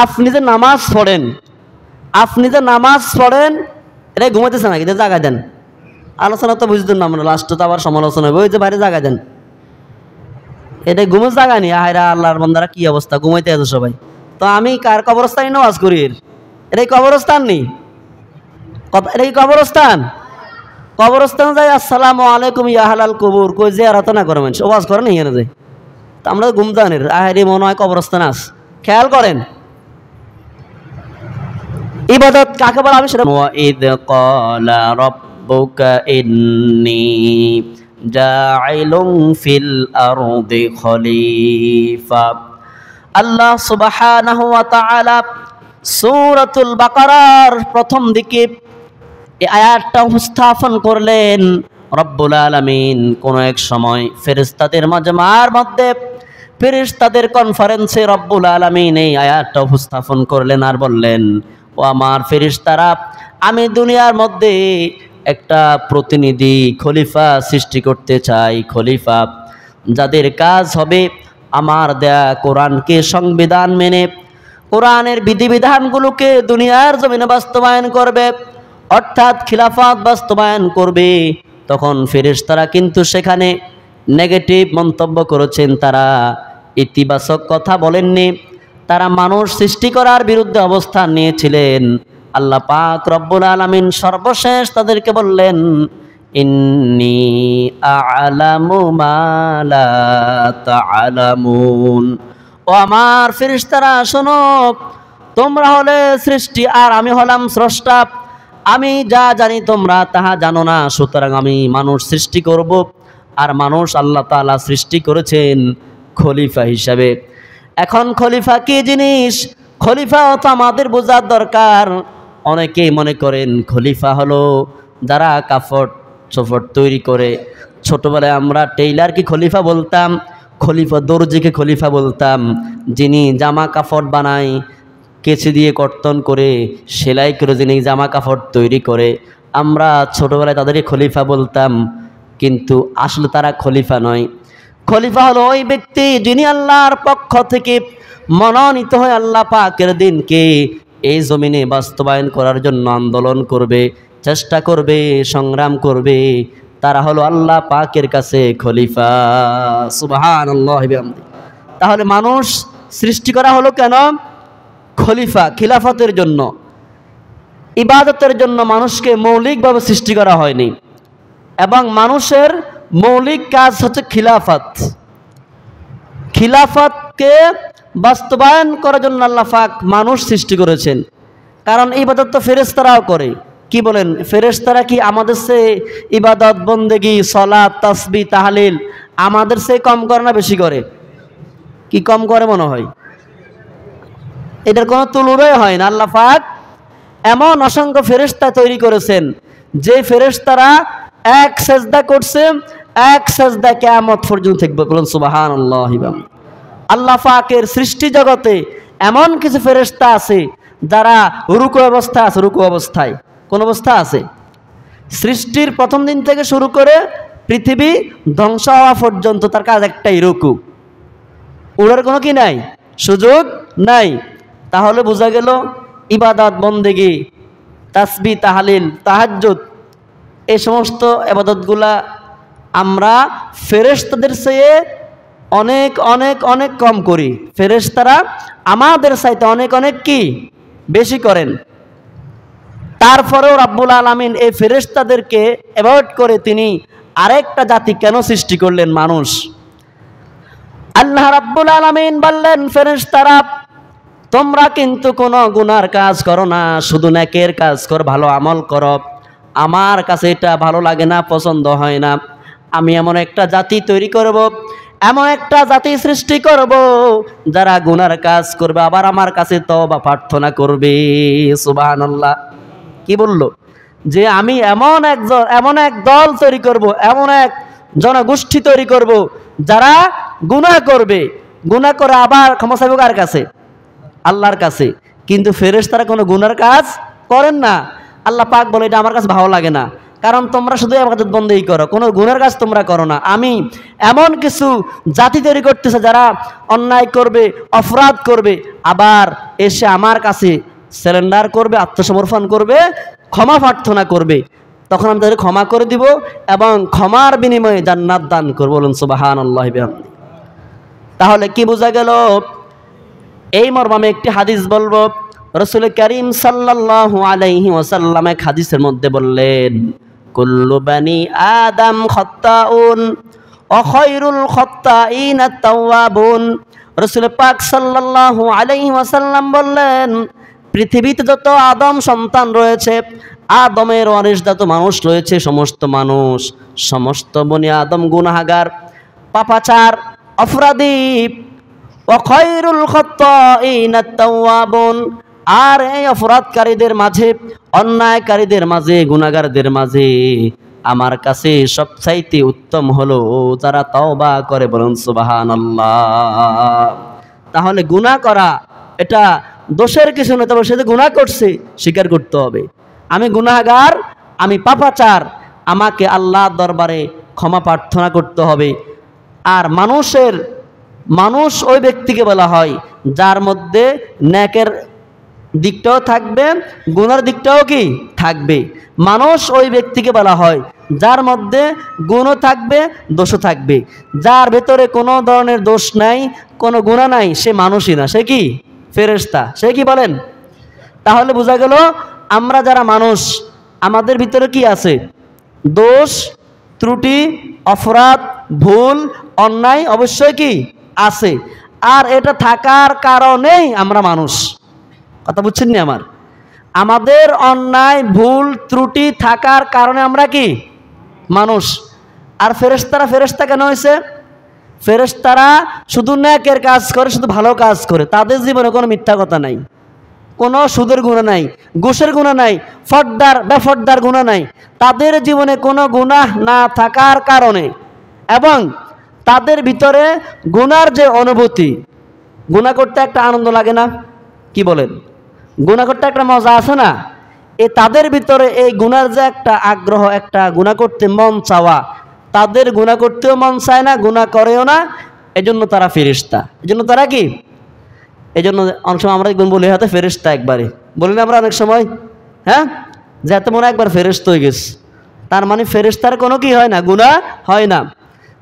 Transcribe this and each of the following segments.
আপনি যে নামাজ পড়েন, এটা ঘুমাইতেছে নাকি? জায়গা দেন। আলোচনা তো বুঝতেন না আমরা, লাস্টে তো আবার সমালোচনা হবে, ওই যে বাইরে জায়গা দেন। এটা ঘুমের জায়গা নেই। আহাইরা আল্লাহর বান্দারা কি অবস্থা, ঘুমাইতে আছে সবাই। তো আমি কার কবরস্থানে নামাজ করি? এটাই কবরস্থান নেই, এটাই কবরস্থান। কবরস্থান যাই আসসালামু আলাইকুম ইয়া আহলাল কবুর কই জিয়ারত না করে মানুষ, ওয়াজ করে না এখানে যায়। তো আমরা ঘুম জানের আহারে মনে হয় কবরস্থান আস। খেয়াল করেন ইবাদত কাকে বলে, আমি সেটা। ওয়াইদ ক্বালা রাব্বুকা ইন্নী জাইলুন ফিল আরদি খলিফা। আল্লাহ সুবহানাহু ওয়া তাআলা সূরাতুল বাকারার প্রথম দিকে এই আয়াতটা উপস্থাপন করলেন। রব্বুল আলামিন কোন এক সময় ফেরেশতাদের মাজমার মধ্যে, ফেরেশতাদের কনফারেন্সে রব্বুল আলামিন এই আয়াতটা উপস্থাপন করলেন আর বললেন, ও আমার ফেরেশতারা, আমি দুনিয়ার মধ্যে একটা প্রতিনিধি খলিফা সৃষ্টি করতে চাই। খলিফা যাদের কাজ হবে আমার দেয়া কোরআনকে সংবিধান মেনে কোরআনের বিধিবিধানগুলোকে দুনিয়ার জমিনে বাস্তবায়ন করবে, অর্থাৎ খিলাফত বাস্তবায়ন করবে। তখন ফেরেশতারা কিন্তু সেখানে নেগেটিভ মন্তব্য করেছেন, তারা ইতিবাচক কথা বলেননি, তারা মানুষ সৃষ্টি করার বিরুদ্ধে অবস্থান নিয়েছিলেন। আল্লাহ পাক রব্বুল আলামিন সর্বশেষ তাদেরকে বললেন, ইন্নী আ'লামু মা লা তা'লামুন। ও আমার ফেরেশতারা শোনো, তোমরা হলে সৃষ্টি আর আমি হলাম স্রষ্টা। আমি যা জানি তোমরা তাহা জানো না, সুতরাং আমি মানুষ সৃষ্টি করব। আর মানুষ আল্লাহ তাআলা সৃষ্টি করেছেন খলিফা হিসাবে। এখন খলিফা কি জিনিস, খলিফা তো আমাদের বোঝার দরকার। অনেকেই মনে করেন খলিফা হলো যারা কাপড় চোপড় তৈরি করে। ছোটবেলায় আমরা টেইলারকে খলিফা বলতাম, খলিফা দর্জিকে খলিফা বলতাম, যিনি জামা কাপড় বানায়, কেচি দিয়ে কর্তন করে সেলাই করে যিনি জামা কাপড় তৈরি করে, আমরা ছোটবেলায় তাদেরকে খলিফা বলতাম। কিন্তু আসলে তারা খলিফা নয়। খলিফা হলো ওই ব্যক্তি যিনি আল্লাহর পক্ষ থেকে মনোনীত হয়ে আল্লাহ পাকের দিনকে এই জমিনে বাস্তবায়ন করার জন্য আন্দোলন করবে, চেষ্টা করবে, সংগ্রাম করবে। তারা হলো আল্লাহ পাকের কাছে খলিফা। সুবহানাল্লাহি বিহামদি। তাহলে মানুষ সৃষ্টি করা হলো কেন? খলিফা, খিলাফতের জন্য, ইবাদতের জন্য মানুষকে মৌলিকভাবে সৃষ্টি করা হয়নি। এবং মানুষের মৌলিক কাজ হচ্ছে খিলাফত। খিলাফতকে বাস্তবায়ন করার জন্য আল্লাহ পাক মানুষ সৃষ্টি করেছেন। কারণ ইবাদত তো ফেরেশতারাও করে। কি বলেন, ফেরেশতারা কি আমাদের সে ইবাদত বন্দেগি সালাত তাসবিহ তাহলিল আমাদের সে কম করে না বেশি করে? কি কম করে মনে হয়? এটার কোনো তুলনাই হয় না। আল্লাহ পাক এমন অসংখ্য ফেরেশতা তৈরি করেছেন যে ফেরেশতারা এক সেজদা করছে, এক সেজদা কিয়ামত পর্যন্ত থাকবে। বলুন সুবহানাল্লাহি। আল্লাহ পাকের সৃষ্টি জগতে এমন কিছু ফেরেশতা আছে যারা রুকু অবস্থা আছে। রুকু অবস্থায় কোন অবস্থা আছে? সৃষ্টির প্রথম দিন থেকে শুরু করে পৃথিবী ধ্বংস হওয়া পর্যন্ত তার কাজ একটাই, রুকু। ওর কোনো কি নাই, সুযোগ নাই। তাহলে বোঝা গেল ইবাদত বন্দেগি তাসবিহ তাহলিল তাহাজ্জুদ এই সমস্ত ইবাদতগুলা আমরা ফেরেশতাদের চেয়ে অনেক অনেক অনেক কম করি। ফেরেশতারা আমাদের চাইতে অনেক অনেক কি বেশি করেন। তারপরেও রাব্বুল আলামিন এই ফেরেশতাদেরকে অ্যাভয়েড করে তিনি আরেকটা জাতি কেন সৃষ্টি করলেন? মানুষ। আল্লাহ রাব্বুল আলামিন বললেন, ফেরেশতারা তোমরা কিন্তু কোনো গুনার কাজ করো না, শুধু নেকের কাজ কর, ভালো আমল করো। আমার কাছে এটা ভালো লাগে না, পছন্দ হয় না। আমি এমন একটা জাতি তৈরি করব, এমন একটা জাতি সৃষ্টি করব যারা গুনার কাজ করবে আবার আমার কাছে তওবা প্রার্থনা করবে। সুবহানাল্লাহ। কি বলল? যে আমি এমন এক দল তৈরি করব, এমন এক জনগোষ্ঠী তৈরি করব যারা গুনাহ করবে, গুনাহ করে আবার ক্ষমা চাইবে কার কাছে? আল্লাহর কাছে। কিন্তু ফেরেশতারা কোনো গুনার কাজ করেন না। আল্লাহ পাক বলে এটা আমার কাছে ভালো লাগে না। কারণ তোমরা শুধু ইবাদত বন্দেগী করো, কোনো গুনার কাজ তোমরা করো না। আমি এমন কিছু জাতি তৈরি করতেছে যারা অন্যায় করবে, অপরাধ করবে, আবার এসে আমার কাছে সারেন্ডার করবে, আত্মসমর্পণ করবে, ক্ষমা প্রার্থনা করবে, তখন আমি তাদের ক্ষমা করে দিব এবং ক্ষমার বিনিময়ে জান্নাত দান করব। বলুন সুবহানাল্লাহ বিহামদি। তাহলে কি বোঝা গেল? এই মর্মে আমি একটি হাদিস বলবো। রাসূল করিম সাল্লাল্লাহু আলাইহি ওয়াসাল্লাম এক হাদিসের মধ্যে বললেন, কুল্লু বানি আদম খাত্তাউন ওয়া খায়রুল খাত্তাইন আত-তাওয়াবুন। রাসূল পাক সাল্লাল্লাহু আলাইহি ওয়াসাল্লাম বললেন, পৃথিবীতে যত আদম সন্তান রয়েছে, আদমের ওয়ারিসজাত মানুষ রয়েছে, সমস্ত মানুষ, সমস্ত বনি আদম গুনাহগার, পাপাচার, অপরাধী। ওয়া খায়রুল খাত্তাইন আত-তাওয়াবুন, আর এই অপরাধকারীদের মাঝে, অন্যায়কারীদের মাঝে, গুনাহগারদের মাঝে আমার কাছে সবচাইতে উত্তম হলো যারা তওবা করে। বলুন সুবহানাল্লাহ। তাহলে গুনাহ করা এটা দোষের কিছু নয়, তবে সে যে গুনাহ করছে স্বীকার করতে হবে। আমি গুনাহগার, আমি পাপাচার, আমাকে আল্লাহর দরবারে ক্ষমা প্রার্থনা করতে হবে। আর মানুষ ওই ব্যক্তিকে বলা হয় যার মধ্যে নেকের দিকটাও থাকবে, গুনার দিকটাও কি থাকবে। মানুষ ওই ব্যক্তিকে বলা হয় যার মধ্যে গুণও থাকবে, দোষও থাকবে। যার ভেতরে কোনো ধরনের দোষ নাই, কোনো গুনাহ নাই, সে মানুষই না, সে কি ফেরেশতা। সে কি বলেন? তাহলে বোঝা গেল আমরা যারা মানুষ, আমাদের ভিতরে কি আছে? দোষ, ত্রুটি, অপরাধ, ভুল, অন্যায় অবশ্যই কি আছে। আর এটা থাকার কারণেই আমরা মানুষ। কথা বুঝছেন নি আমার? আমাদের অন্যায়, ভুল, ত্রুটি থাকার কারণে আমরা কি মানুষ। আর ফেরেশতা কেন হয়েছে? ফেরেশতারা শুধু নেকের কাজ করে, শুধু ভালো কাজ করে, তাদের জীবনে কোনো মিথ্যা কথা নাই, কোনো সুদের গুনাহ নাই, ঘুষের গুনাহ নাই, বেফরদার গুনাহ নাই। তাদের জীবনে কোনো গুনাহ না থাকার কারণে এবং তাদের ভিতরে গুনার যে অনুভূতি, গুনাহ করতে একটা আনন্দ লাগে না? কি বলেন? গুনাহ করতে একটা মজা আছে না? তাদের ভিতরে এই গুনার যে একটা আগ্রহ, একটা গুনাহ করতে মন চাওয়া, তাদের গুনাহ করতেও মন চায় না, গুনাহ করেও না, এজন্য তারা ফেরেশতা। এজন্য তারা কি? এজন্য অনেক সময় আমরা বলি হাতে ফেরেশতা, একবারে বলি না আমরা অনেক সময়, হ্যাঁ, যে এত মনে একবার ফেরেশতা হয়ে গেছে। তার মানে ফেরেশতার কোনো কি হয় না, গুনাহ হয় না।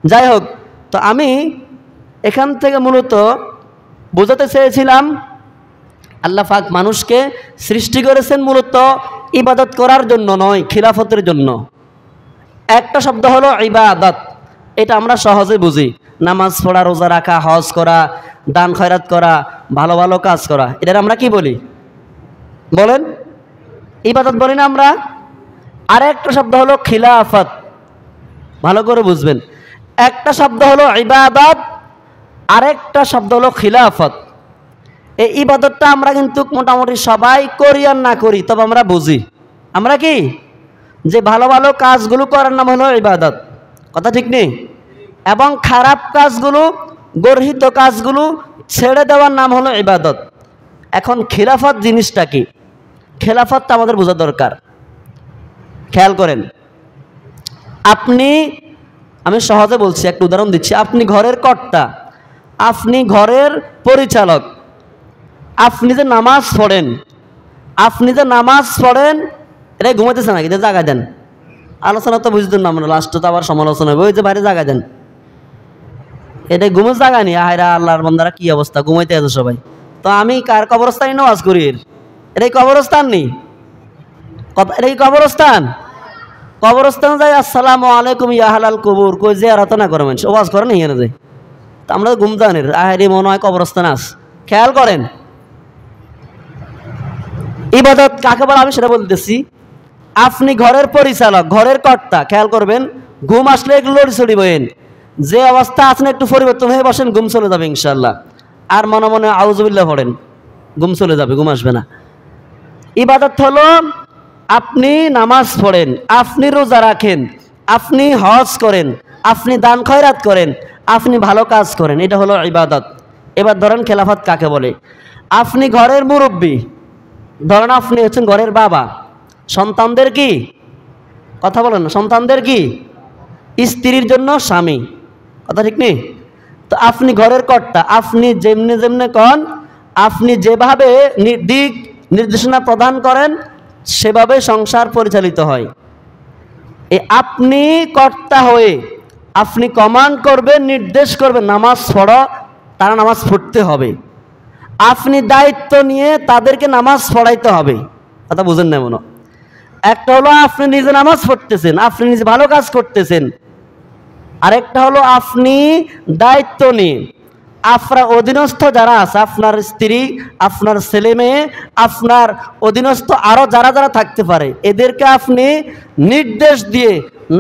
যাই হোক, তো আমি এখান থেকে মূলত বোঝাতে চেয়েছিলাম আল্লাহ পাক মানুষকে সৃষ্টি করেছেন মূলত ইবাদত করার জন্য নয়, খিলাফতের জন্য। একটা শব্দ হলো ইবাদত, এটা আমরা সহজে বুঝি। নামাজ পড়া, রোজা রাখা, হজ করা, দান খয়রাত করা, ভালো ভালো কাজ করা, এটা আমরা কি বলি বলেন? ইবাদত বলি না আমরা। আর একটা শব্দ হলো খিলাফত, ভালো করে বুঝবেন। একটা শব্দ হলো ইবাদত, আরেকটা শব্দ হলো খিলাফত। এই ইবাদতটা আমরা কিন্তু মোটামুটি সবাই করি আর না করি, তবে আমরা বুঝি। আমরা কি যে ভালো ভালো কাজগুলো করার নাম হলো ইবাদত, কথা ঠিক নেই? এবং খারাপ কাজগুলো, গর্হিত কাজগুলো ছেড়ে দেওয়ার নাম হলো ইবাদত। এখন খিলাফত জিনিসটা কি? খেলাফতটা আমাদের বোঝা দরকার। খেয়াল করেন, আমি সহজে বলছি, একটা উদাহরণ দিচ্ছি। আপনি ঘরের কর্তা, আপনি ঘরের পরিচালক, আপনি যে নামাজ পড়েন, এটা ঘুমাইতেছে নাকি? জায়গা দেন। আলোচনা তো বুঝতেন না আমরা, লাস্টে তো আবার সমালোচনা হবে, ওই যে বাইরে জায়গা দেন। এটা ঘুমের জায়গা নেই। আহারা আল্লাহর বান্দারা কি অবস্থা, ঘুমাইতে আছে সবাই। তো আমি কার কবরস্থানে নামাজ করি? এটাই কবরস্থান নেই, এটা কি কবরস্থান? কবরস্থান যাই আসসালামু আলাইকুম ইয়া আহলাল কবুর কই জিয়ারত না করে মানুষ ওয়াজ করে না, এখানে যায়। তো আমরা ঘুম জানের আহারি মনে হয় কবরস্থান আস। খেয়াল করেন ইবাদত কাকে বলে আমি সেটা বলতেছি। আপনি ঘরের পরিচালক, ঘরের কর্তা, খেয়াল করবেন। ঘুম আসলে একটু লড়িছড়ি বইন, যে অবস্থা আছেন একটু পরিবর্তন হয়ে বসেন, ঘুম চলে যাবে ইনশাল্লাহ। আর মনে মনে আউযুবিল্লাহ পড়েন, ঘুম চলে যাবে, ঘুম আসবে না। ইবাদত হলো আপনি নামাজ পড়েন, আপনি রোজা রাখেন, আপনি হজ করেন, আপনি দান খয়রাত করেন, আপনি ভালো কাজ করেন, এটা হলো ইবাদত। এবার ধরেন খেলাফত কাকে বলে? আপনি ঘরের মুরব্বী, ধরেন আপনি হচ্ছেন ঘরের বাবা, সন্তানদের কি কথা বলেন না, সন্তানদের কি? স্ত্রীর জন্য স্বামী, কথা ঠিক নেই? তো আপনি ঘরের কর্তা, আপনি যেমনে যেমনে কন, আপনি যেভাবে দিক নির্দেশনা প্রদান করেন সেভাবে সংসার পরিচালিত হয়। আপনি কর্তা হয়ে আপনি কমান্ড করবেন, নির্দেশ করবেন নামাজ পড়ো, তারা নামাজ পড়তে হবে। আপনি দায়িত্ব নিয়ে তাদেরকে নামাজ পড়াইতে হবে। কথা বুঝেন না মনে? একটা হলো আপনি নিজে নামাজ পড়তেছেন, আপনি নিজে ভালো কাজ করতেছেন, আরেকটা হলো আপনি দায়িত্ব নিয়ে আপনার অধীনস্থ যারা আছে, আপনার স্ত্রী, আপনার ছেলে মেয়ে, আপনার অধীনস্থ আরও যারা যারা থাকতে পারে, এদেরকে আপনি নির্দেশ দিয়ে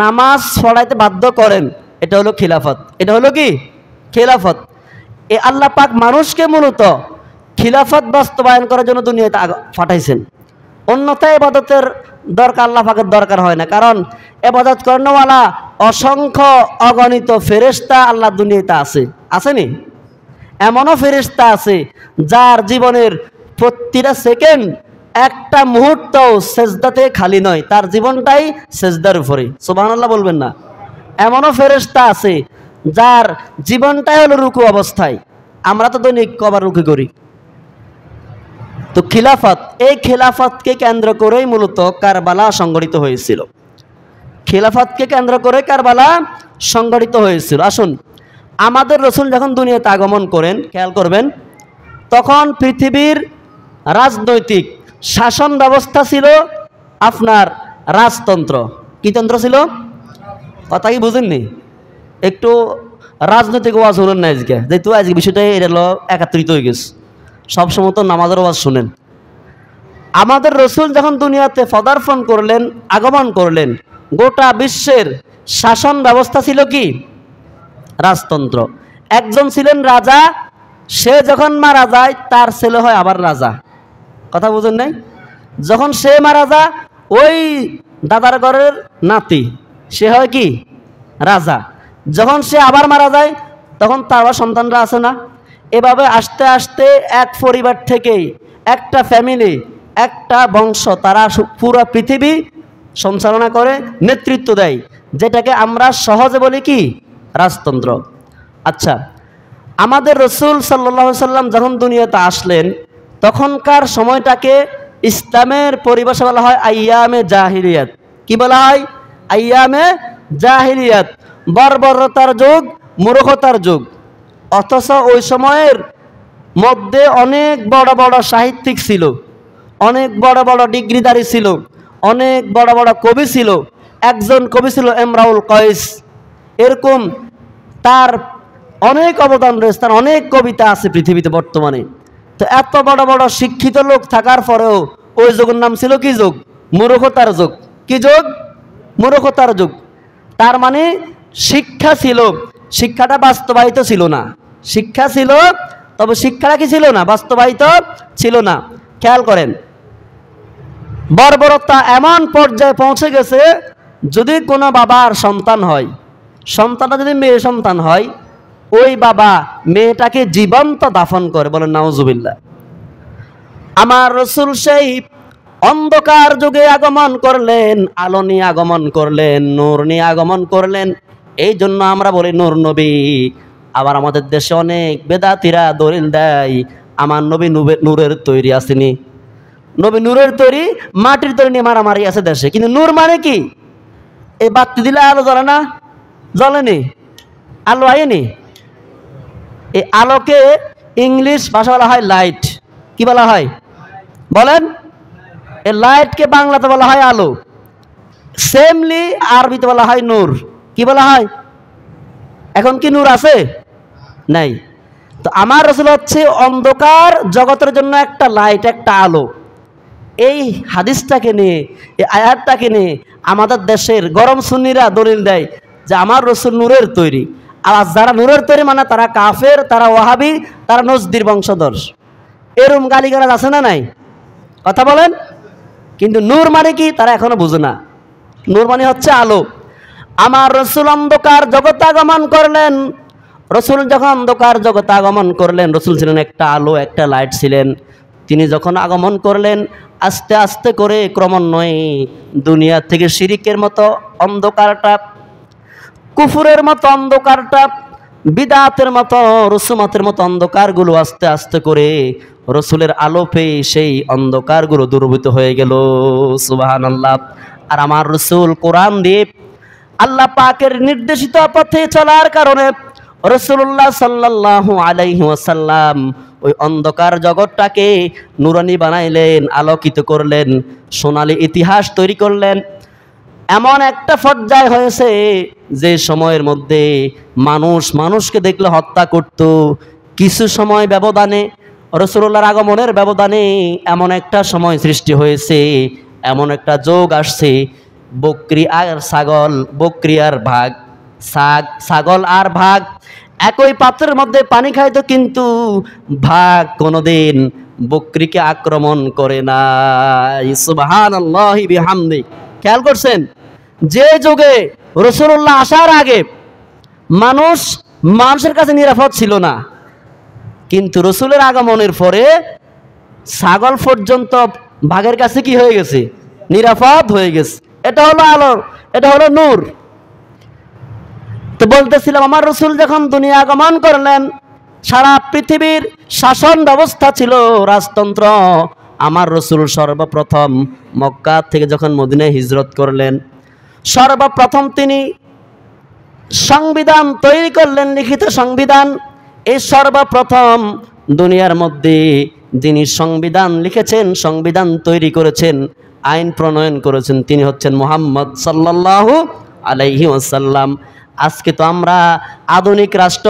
নামাজ পড়াইতে বাধ্য করেন। এটা হলো খিলাফত। এটা হলো কি? খিলাফত। আল্লাহ পাক মানুষকে মূলত খিলাফত বাস্তবায়ন করার জন্য দুনিয়াতে পাঠাইছেন। অন্যথায় ইবাদতের দরকার আল্লাহ পাকের দরকার হয় না, কারণ ইবাদত করেনওয়ালা অসংখ্য অগণিত ফেরেশতা আল্লাহ দুনিয়াতে আছে। আসেনি? এমনও ফেরেশতা আছে যার জীবনের প্রতিটা সেকেন্ড, একটা মুহূর্ত সেজদাতে খালি নয়, তার জীবনটাই সেজদার উপরে। সুবহানাল্লাহ বলবেন না? এমনও ফেরেশতা আছে যার জীবনটাই হলো রুকু অবস্থায়। আমরা তো দৈনিক কবার রুকু করি। তো খিলাফত, এই খিলাফতকে কেন্দ্র করেই মূলত কারবালা সংগঠিত হয়েছিল। খিলাফতকে কেন্দ্র করে কারবালা সংগঠিত হয়েছিল। আসুন, আমাদের রসুল যখন দুনিয়াতে আগমন করেন, খেয়াল করবেন, তখন পৃথিবীর রাজনৈতিক শাসন ব্যবস্থা ছিল আপনার রাজতন্ত্র। কি তন্ত্র ছিল? কথা কি বুঝেননি? একটু রাজনৈতিক ওয়াজ হলেন না আজকে, যেহেতু আজকে বিষয়টাই এটা হলো একাত্রিত হয়ে গেছে। সবসময় তো নামাজের ওয়াজ শুনেন। আমাদের রসুল যখন দুনিয়াতে পদার্পণ করলেন, আগমন করলেন, গোটা বিশ্বের শাসন ব্যবস্থা ছিল কি? রাজতন্ত্র। একজন ছিলেন রাজা, সে যখন মারা যায় তার ছেলে হয় আবার রাজা। কথা বুঝেন নাই? যখন সে মারা যায়, ওই দাদার ঘরের নাতি সে হয় কি? রাজা। যখন সে আবার মারা যায় তখন তার আবার সন্তানরা আছে না? এভাবে আস্তে আস্তে এক পরিবার থেকেই একটা ফ্যামিলি, একটা বংশ, তারা পুরো পৃথিবী সঞ্চালনা করে, নেতৃত্ব দেয়, যেটাকে আমরা সহজে বলি কি? রাজতন্ত্র। আচ্ছা, আমাদের রসুল সাল্লাল্লাহু আলাইহি সাল্লাম যখন দুনিয়াতে আসলেন, তখনকার সময়টাকে ইসলামের পরিভাষা বলা হয় আইয়ামে জাহিলিয়াত। কি বলা হয়? আইয়ামে জাহিলিয়াত, বর্বরতার যুগ, মূর্খতার যুগ। অথচ ওই সময়ের মধ্যে অনেক বড় বড় সাহিত্যিক ছিল, অনেক বড় বড় ডিগ্রিধারী ছিল, অনেক বড় বড় কবি ছিল। একজন কবি ছিল ইমরাউল কাইস। এরকম তার অনেক অবদান রয়েছে, তার অনেক কবিতা আছে পৃথিবীতে বর্তমানে। তো এত বড় বড় শিক্ষিত লোক থাকার পরেও ওই যুগের নাম ছিল কি যুগ? মূর্খতার যুগ। কি যুগ? মূর্খতার যুগ। তার মানে শিক্ষা ছিল, শিক্ষাটা বাস্তবায়িত ছিল না। শিক্ষা ছিল, তবে শিক্ষাটা কি ছিল না? বাস্তবায়িত ছিল না। খেয়াল করেন, বর্বরতা এমন পর্যায়ে পৌঁছে গেছে, যদি কোনো বাবার সন্তান হয়, সন্তানটা যদি মেয়ে সন্তান হয়, ওই বাবা মেয়েটাকে জীবন্ত দাফন করে। বলেন নাউজুবিল্লাহ। আমার রসুল সেই অন্ধকার যুগে আগমন করলেন, আলো নিয়ে আগমন করলেন, নূর নিয়ে আগমন করলেন। এই জন্য আমরা বলি নূর নবী। আবার আমাদের দেশে অনেক বেদাতিরা দলিল দেয় আমার নবী নূরের তৈরি আসেনি। নবী নূরের তৈরি, মাটির তৈরি নিয়ে মারামারি আছে দেশে। কিন্তু নূর মানে কি? এই বাতি দিলে আলো জ্বলে না? জ্বলেনি? আলো আয়েনি? এই আলোকে ইংলিশ ভাষা বলা হয় লাইট। কি বলা হয় বলেন? এই লাইটকে বাংলাতে বলা হয় আলো। সেমলি আরবিতে বলা হয় নূর। কি বলা হয়? এখন কি নূর আছে? নাই। তো আমার রাসূল হচ্ছে অন্ধকার জগতের জন্য একটা লাইট, একটা আলো। এই হাদিসটাকে নিয়ে, এই আয়াতটাকে নিয়ে আমাদের দেশের গরম সুন্নিরা দলিল দেয় যে আমার রাসূল নূরের তৈরি। আর যারা নূরের তৈরি মানে তারা কাফের, তারা ওয়াহাবি, তারা নজদির বংশধর। এরম গালিগালাজ আছে না নাই? কথা বলেন। কিন্তু নূর মানে কি তারা এখনো বুঝে না। নূর মানে হচ্ছে আলো। আমার রসুল অন্ধকার জগতে আগমন করলেন। রসুল যখন অন্ধকার জগতে আগমন করলেন, রসুল ছিলেন একটা আলো, একটা লাইট ছিলেন। তিনি যখন আগমন করলেন আস্তে আস্তে করে ক্রমান্বয়ে দুনিয়া থেকে শিরিকের মতো অন্ধকারটা, কুফুরের মতো অন্ধকারটা, বিদাতের মতো রসুমাতের মতো অন্ধকারগুলো আস্তে আস্তে করে রসুলের আলো পেয়ে সেই অন্ধকারগুলো দূরীভূত হয়ে গেল। সুবহানাল্লাহ। আর আমার রসুল কোরআন দিয়ে আল্লাহ পাকের নির্দেশিত পথে চলার কারণে রাসূলুল্লাহ সাল্লাল্লাহু আলাইহি ওয়াসাল্লাম ওই অন্ধকার জগৎটাকে নূরানি বানাইলেন, আলোকিত করলেন, সোনালী ইতিহাস তৈরি করলেন। এমন একটা পর্যায় হয়েছে যে সময়ের মধ্যে মানুষ মানুষকে দেখলে হত্যা করত। কিছু সময় ব্যবধানে, রাসূলুল্লাহর আগমনের ব্যবধানে এমন একটা সময় সৃষ্টি হয়েছে, এমন একটা যোগ আসছে, বকরি আর ছাগল, বকরি আর ভাগ, ছাগল আর ভাগ একই পাত্রের মধ্যে পানি খাইতো, কিন্তু ভাগ কোনোদিন বকরিকে আক্রমণ করে না। সুবহানাল্লাহি বিহামদি। খেয়াল করছেন, যে যুগে রাসূলুল্লাহ আসার আগে মানুষের কাছে নিরাপদ ছিল না, কিন্তু রসুলের আগমনের পরে ছাগল পর্যন্ত বাঘের কাছে কি হয়ে গেছে? নিরাপদ হয়ে গেছে। এটা হলো আলো, এটা হলো নূর। তো বলতেছিলাম, আমার রসুল যখন দুনিয়া আগমন করলেন, সারা পৃথিবীর শাসন ব্যবস্থা ছিল রাজতন্ত্র। আমার রসুল সর্বপ্রথম মক্কা থেকে যখন মদিনায় হিজরত করলেন, সর্বপ্রথম তিনি সংবিধান তৈরি করলেন, লিখিত সংবিধান। এই সর্বপ্রথম দুনিয়ার মধ্যে যিনি সংবিধান লিখেছেন, সংবিধান তৈরি করেছেন, আইন প্রণয়ন করেছেন, তিনি হচ্ছেন মুহাম্মদ সাল্লাল্লাহু আলাইহি ওয়াসাল্লাম। আজকে তো আমরা আধুনিক রাষ্ট্র,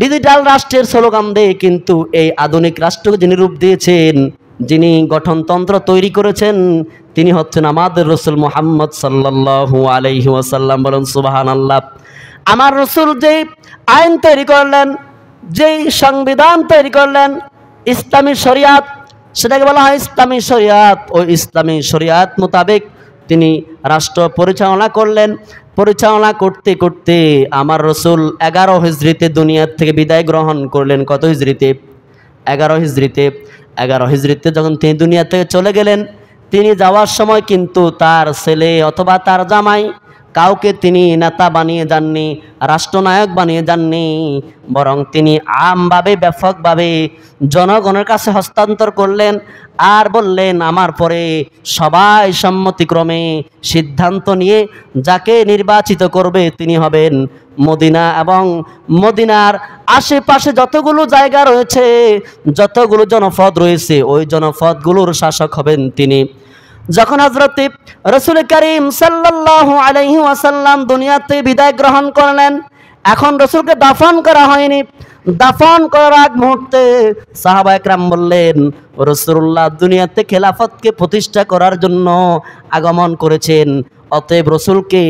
ডিজিটাল রাষ্ট্রের স্লোগান দেয়, কিন্তু এই আধুনিক রাষ্ট্রকে যিনি রূপ দিয়েছেন, যিনি গঠনতন্ত্র তৈরি করেছেন, তিনি হচ্ছেন আমাদের রসুল মুহাম্মদ সাল্লাল্লাহু আলাইহি ওয়াসাল্লাম। বলুন সুবহানাল্লাহ। আমার রসুল যেই আইন তৈরি করলেন, যেই সংবিধান তৈরি করলেন, ইসলামী শরিয়াত, সেটাকে বলা হয় ইসলামী শরিয়াত। ওই ইসলামী শরিয়াত মোতাবেক তিনি রাষ্ট্র পরিচালনা করলেন। পরিচালনা করতে করতে আমার রসুল 11 হিজরিতে দুনিয়ার থেকে বিদায় গ্রহণ করলেন। কত হিজরিতে? 11 হিজরিতে। 11 হিজরিতে যখন তিনি দুনিয়া থেকে চলে গেলেন, তিনি যাওয়ার সময় কিন্তু তার ছেলে অথবা তার জামাই কাউকে তিনি নেতা বানিয়ে যাননি, রাষ্ট্রনায়ক বানিয়ে যাননি, বরং তিনি আমভাবে, ব্যাপকভাবে জনগণের কাছে হস্তান্তর করলেন। আর বললেন, আমার পরে সবাই সম্মতিক্রমে সিদ্ধান্ত নিয়ে যাকে নির্বাচিত করবে তিনি হবেন মদিনা এবং মদিনার আশেপাশে যতগুলো জায়গা রয়েছে, যতগুলো জনপদ রয়েছে, ওই জনপদগুলোর শাসক হবেন তিনি। যখন হযরত রাসূল করিম সাল্লাল্লাহু আলাইহি ওয়াসাল্লাম দুনিয়াতে বিদায় গ্রহণ করলেন, এখন রাসূলকে দাফন করা হয়নি। দাফন করার আগ মুহূর্তে সাহাবায়ে কেরাম বললেন, রাসূলুল্লাহ দুনিয়াতে খেলাফতকে প্রতিষ্ঠা করার জন্য আগমন করেছেন, অতএব রাসূলকে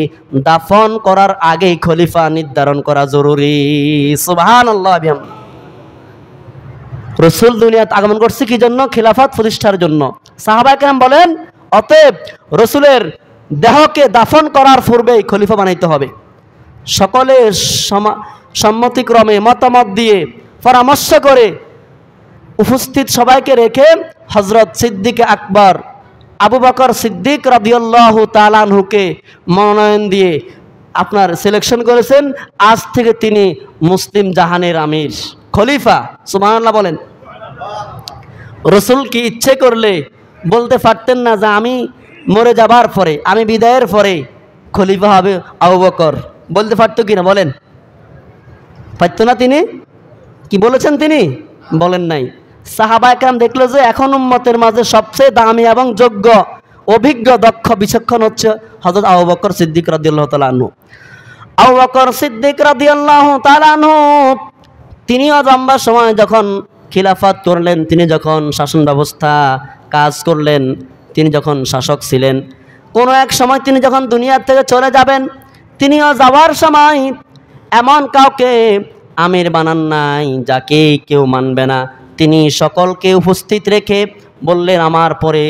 দাফন করার আগেই খলিফা নির্ধারণ করা জরুরি। সুবহানাল্লাহ। রাসূল দুনিয়াতে আগমন করছে কি জন্য? খেলাফত প্রতিষ্ঠার জন্য। সাহাবায়ে কেরাম বলেন, অতএব রসুলের দেহকে দাফন করার পূর্বেই খলিফা বানাইতে হবে। সকলের সম্মতিক্রমে মতামত দিয়ে পরামর্শ করে উপস্থিত সবাইকে রেখে হযরত সিদ্দিক আকবর আবু বকর সিদ্দিক রাদিয়াল্লাহু তাআলা আনহুকে মনোনয়ন দিয়ে আপনার সিলেকশন করেছেন। আজ থেকে তিনি মুসলিম জাহানের আমির, খলিফা। সুবহানাল্লাহ বলেন। রসুল কি ইচ্ছে করলে বলতে পারতেন না যে আমি মরে যাবার পরে, আমি বিদায়ের পরে খলিফা হবে আবু বকর? বলতে পারতো কিনা বলেন? পারতো না। তিনি কি বলেছেন? তিনি বলেন নাই। সাহাবায়ে কেরাম দেখলো যে এখন উম্মতের মাঝে সবচেয়ে দামি এবং যোগ্য, অভিজ্ঞ, দক্ষ, বিচক্ষণ হচ্ছে হযরত আবু বকর সিদ্দিক রাদিয়াল্লাহু তাআলা আনহু। আবু বকর সিদ্দিক রাদিয়াল্লাহু তাআলা আনহু তিনিও লম্বা সময় যখন খিলাফত করলেন, তিনি যখন শাসন ব্যবস্থা কাজ করলেন, তিনি যখন শাসক ছিলেন, কোনো এক সময় তিনি যখন দুনিয়া থেকে চলে যাবেন, তিনিও যাওয়ার সময় এমন কাউকে আমির বানান নাই যাকে কেউ মানবে না। তিনি সকলকে উপস্থিত রেখে বললেন, আমার পরে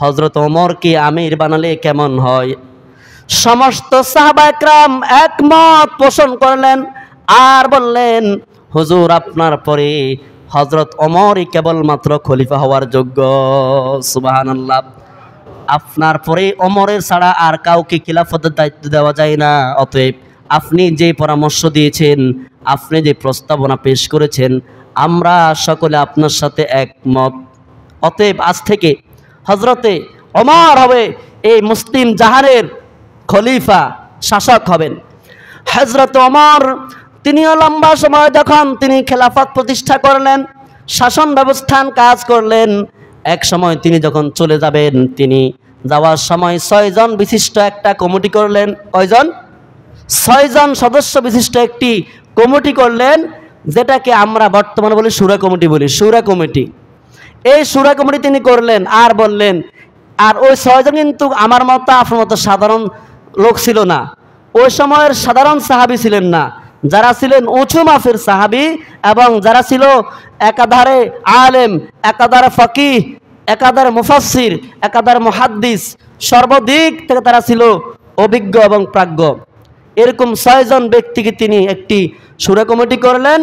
হযরত ওমরকে আমির বানালে কেমন হয়? সমস্ত সাহাবায়ে কেরাম একমত পোষণ করলেন আর বললেন, হুজুর আপনার পরে হযরত ওমরই কেবলমাত্র খলিফা হওয়ার যোগ্য। সুবহানাল্লাহ। আপনার পরে ওমরের ছাড়া আর কাউকে খিলাফতের দায়িত্ব দেওয়া যায় না। অতএব আপনি যে পরামর্শ দিয়েছেন, আপনি যে প্রস্তাবনা পেশ করেছেন, আমরা সকলে আপনার সাথে একমত। অতএব আজ থেকে হযরতে ওমর হবে এই মুসলিম জাহানের খলিফা, শাসক হবেন। হযরত ওমর তিনিও লম্বা সময় যখন তিনি খেলাফত প্রতিষ্ঠা করলেন, শাসন ব্যবস্থান কাজ করলেন, এক সময় তিনি যখন চলে যাবেন, তিনি যাওয়ার সময় 6 জন বিশিষ্ট একটা কমিটি করলেন। কয়জন? 6 জন সদস্য বিশিষ্ট একটি কমিটি করলেন, যেটাকে আমরা বর্তমানে বলি শুরা কমিটি বলি, শুরা কমিটি। এই শুরা কমিটি তিনি করলেন আর বললেন, আর ওই 6 জন কিন্তু আমার মতো আপনার মতো সাধারণ লোক ছিল না, ওই সময়ের সাধারণ সাহাবী ছিলেন না। যারা ছিলেন উঁচু মাফের সাহাবী এবং যারা ছিল একাধারে আলেম, একাধারে ফকিহ, একাধারে মুফাসসির, একাধারে মুহাদ্দিস, সর্বদিক থেকে তারা ছিল অভিজ্ঞ এবং প্রাজ্ঞ। এরকম 6 জন ব্যক্তিকে তিনি একটি শুরা কমিটি করলেন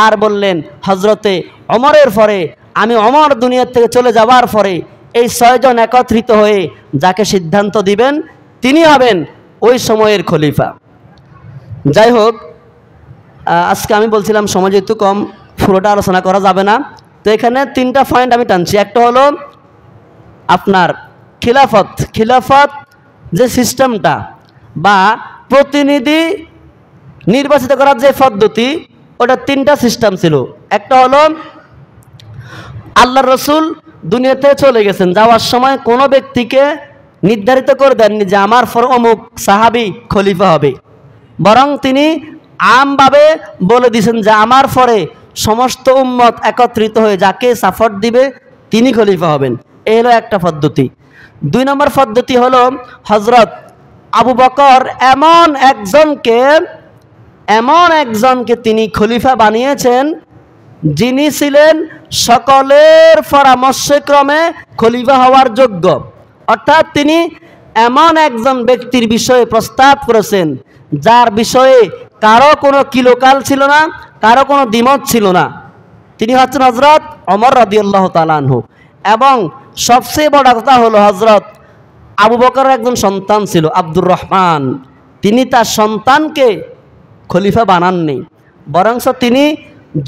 আর বললেন, হযরতে ওমরের পরে, আমি ওমর দুনিয়া থেকে চলে যাওয়ার পরে এই 6 জন একত্রিত হয়ে যাকে সিদ্ধান্ত দিবেন তিনি হবেন ওই সময়ের খলিফা। যাই হোক, আজকে আমি বলছিলাম সময় যেহেতু কম, পুরোটা আলোচনা করা যাবে না, তো এখানে 3টা পয়েন্ট আমি টানছি। একটা হলো আপনার খিলাফত যে সিস্টেমটা বা প্রতিনিধি নির্বাচিত করার যে পদ্ধতি, ওটা 3টা সিস্টেম ছিল। একটা হলো আল্লাহর রাসূল দুনিয়াতে চলে গেছেন, যাওয়ার সময় কোনো ব্যক্তিকে নির্ধারিত করে দেননি যে আমার পর অমুক সাহাবী খলিফা হবে, বরং তিনি আমভাবে বলে দিয়েছেন যে আমার পরে সমস্ত উম্মত একত্রিত হয়ে যাকে সাপোর্ট দিবে তিনি খলিফা হবেন। এই হলো একটা পদ্ধতি। 2 নম্বর পদ্ধতি হলো হযরত আবু বকর এমন একজনকে তিনি খলিফা বানিয়েছেন যিনি ছিলেন সকলের পরামর্শক্রমে খলিফা হওয়ার যোগ্য। অর্থাৎ তিনি এমন একজন ব্যক্তির বিষয়ে প্রস্তাব করেছেন যার বিষয়ে কারো কোনো কিলোকাল ছিল না, কারো কোনো দ্বিমত ছিল না। তিনি হচ্ছেন হযরত ওমর রাদিয়াল্লাহু তাআলা আনহু। এবং সবচেয়ে বড় কথা হলো হযরত আবু বকরের একজন সন্তান ছিল আব্দুর রহমান, তিনি তার সন্তানকে খলিফা বানাননি, বরং তিনি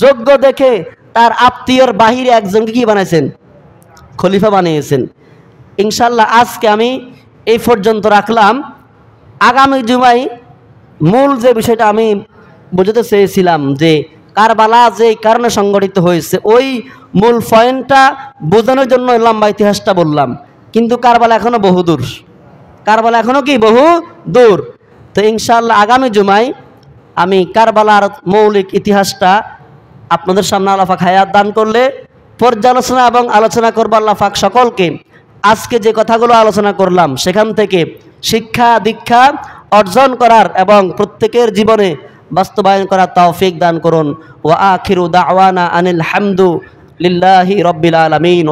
যোগ্য দেখে তার আত্মীয়র বাহিরে একজনকে কি বানাইছেন? খলিফা বানিয়েছেন। ইনশাআল্লাহ আজকে আমি এই পর্যন্ত রাখলাম। আগামী জুমায় মূল যে বিষয়টা আমি বোঝাতে চেয়েছিলাম যে কারবালা যে কারণে সংগঠিত হয়েছে, ওই মূল পয়েন্টটা বোঝানোর জন্য লম্বা ইতিহাসটা বললাম। কিন্তু কারবালা এখনো বহু দূর, কারবালা এখনো কি বহু দূর। তো ইনশাআল্লাহ আগামী জুমায় আমি কারবালার মৌলিক ইতিহাসটা আপনাদের সামনে আল্লাহ পাক হায়াত দান করলে পর্যালোচনা এবং আলোচনা করব। আল্লাহ পাক সকলকে আজকে যে কথাগুলো আলোচনা করলাম সেখান থেকে শিক্ষা দীক্ষা অর্জন করার এবং প্রত্যেকের জীবনে বাস্তবায়ন করার তৌফিক দান করুন। ওয়া আখিরু দাওয়ানা আনিল হামদু লিল্লাহি রাব্বিল আলামিন।